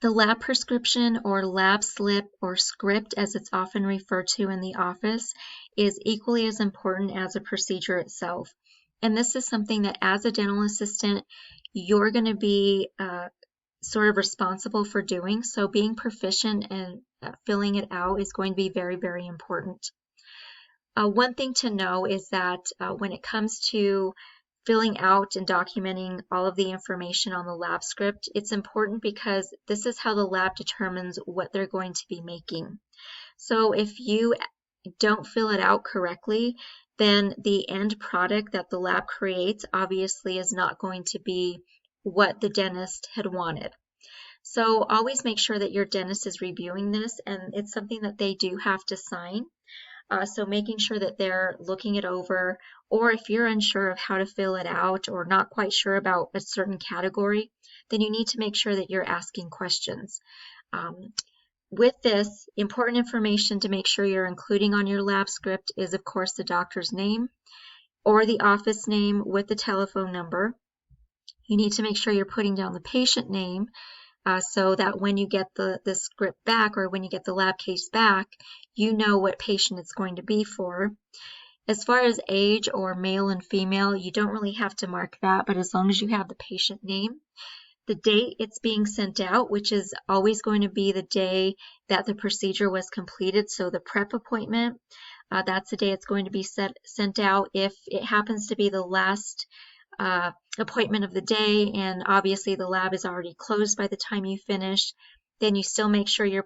The lab prescription or lab slip or script, as it's often referred to in the office, is equally as important as the procedure itself. And this is something that as a dental assistant, you're going to be sort of responsible for doing. So being proficient and filling it out is going to be very, very important. One thing to know is that when it comes to filling out and documenting all of the information on the lab script, it's important because this is how the lab determines what they're going to be making. So if you don't fill it out correctly, then the end product that the lab creates obviously is not going to be what the dentist had wanted. So always make sure that your dentist is reviewing this, and it's something that they do have to sign. So making sure that they're looking it over, or if you're unsure of how to fill it out or not quite sure about a certain category, then you need to make sure that you're asking questions. With this, important information to make sure you're including on your lab script is, of course, the doctor's name or the office name with the telephone number. You need to make sure you're putting down the patient name so that when you get the script back or when you get the lab case back, you know what patient it's going to be for. As far as age or male and female, you don't really have to mark that, but as long as you have the patient name, the date it's being sent out, which is always going to be the day that the procedure was completed. So the prep appointment, that's the day it's going to be sent out. If it happens to be the last appointment of the day and obviously the lab is already closed by the time you finish, then you still make sure you're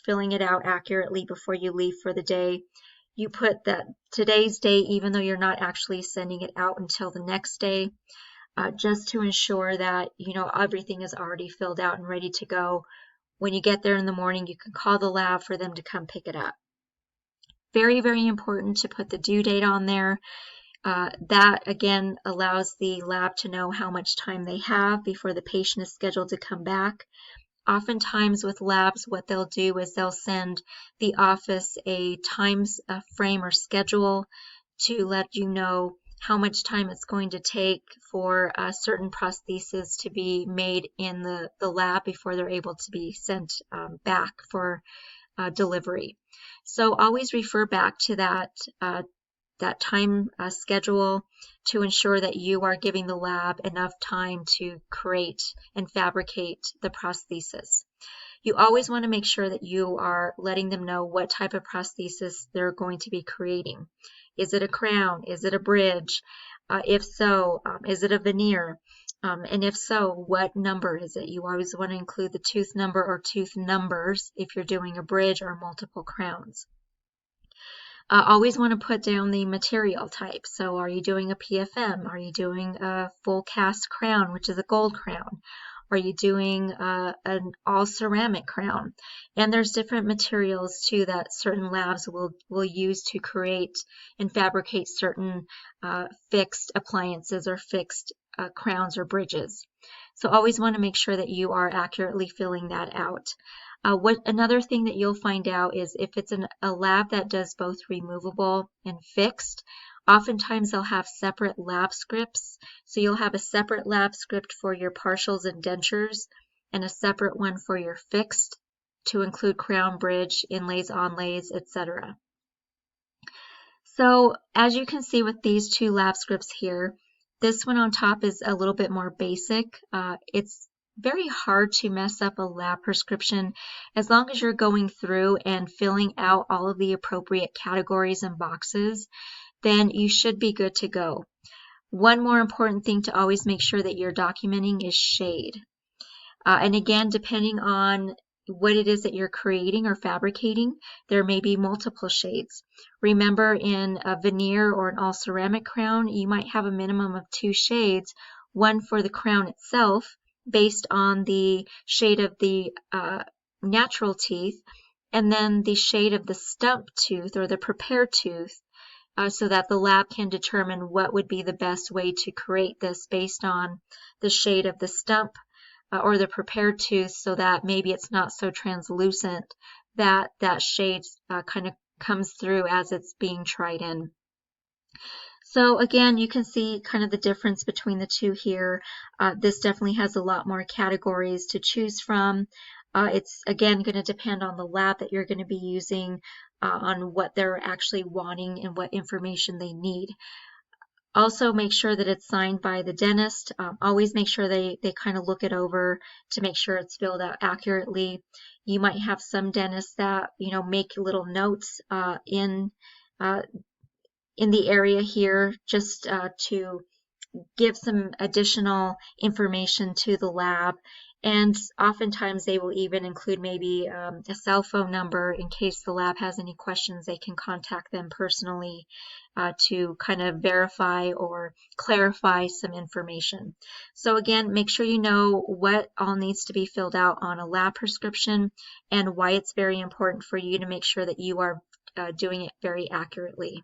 filling it out accurately before you leave for the day. You put that today's date even though you're not actually sending it out until the next day, just to ensure that everything is already filled out and ready to go. When you get there in the morning, you can call the lab for them to come pick it up. Very, very important to put the due date on there. That again allows the lab to know how much time they have before the patient is scheduled to come back. Oftentimes with labs, what they'll do is they'll send the office a time frame or schedule to let you know how much time it's going to take for certain prostheses to be made in the lab before they're able to be sent back for delivery. So always refer back to that time schedule to ensure that you are giving the lab enough time to create and fabricate the prosthesis. You always want to make sure that you are letting them know what type of prosthesis they're going to be creating. Is it a crown? Is it a bridge? If so, is it a veneer? And if so, what number is it? You always want to include the tooth number or tooth numbers if you're doing a bridge or multiple crowns. Always want to put down the material type. So are you doing a PFM? Are you doing a full cast crown, which is a gold crown? Are you doing an all ceramic crown? And there's different materials too that certain labs will use to create and fabricate certain fixed appliances or fixed crowns or bridges. So always want to make sure that you are accurately filling that out. Another thing that you'll find out is if it's a lab that does both removable and fixed, oftentimes they'll have separate lab scripts. So you'll have a separate lab script for your partials and dentures and a separate one for your fixed to include crown, bridge, inlays, onlays, etc. So as you can see with these two lab scripts here, this one on top is a little bit more basic. It's very hard to mess up a lab prescription as long as you're going through and filling out all of the appropriate categories and boxes, then you should be good to go. One more important thing to always make sure that you're documenting is shade. And again, depending on what it is that you're creating or fabricating, there may be multiple shades. Remember, in a veneer or an all ceramic crown, you might have a minimum of 2 shades, one for the crown itself, based on the shade of the natural teeth, and then the shade of the stump tooth or the prepared tooth, so that the lab can determine what would be the best way to create this based on the shade of the stump or the prepared tooth, so that maybe it's not so translucent that that shade kind of comes through as it's being tried in. So again, you can see kind of the difference between the two here. This definitely has a lot more categories to choose from. It's again going to depend on the lab that you're going to be using, on what they're actually wanting and what information they need. Also, make sure that it's signed by the dentist. Always make sure they kind of look it over to make sure it's filled out accurately. You might have some dentists that, make little notes uh, in the area here, just to give some additional information to the lab. And oftentimes they will even include maybe a cell phone number in case the lab has any questions. They can contact them personally to kind of verify or clarify some information. So again, make sure you know what all needs to be filled out on a lab prescription and why it's very important for you to make sure that you are doing it very accurately.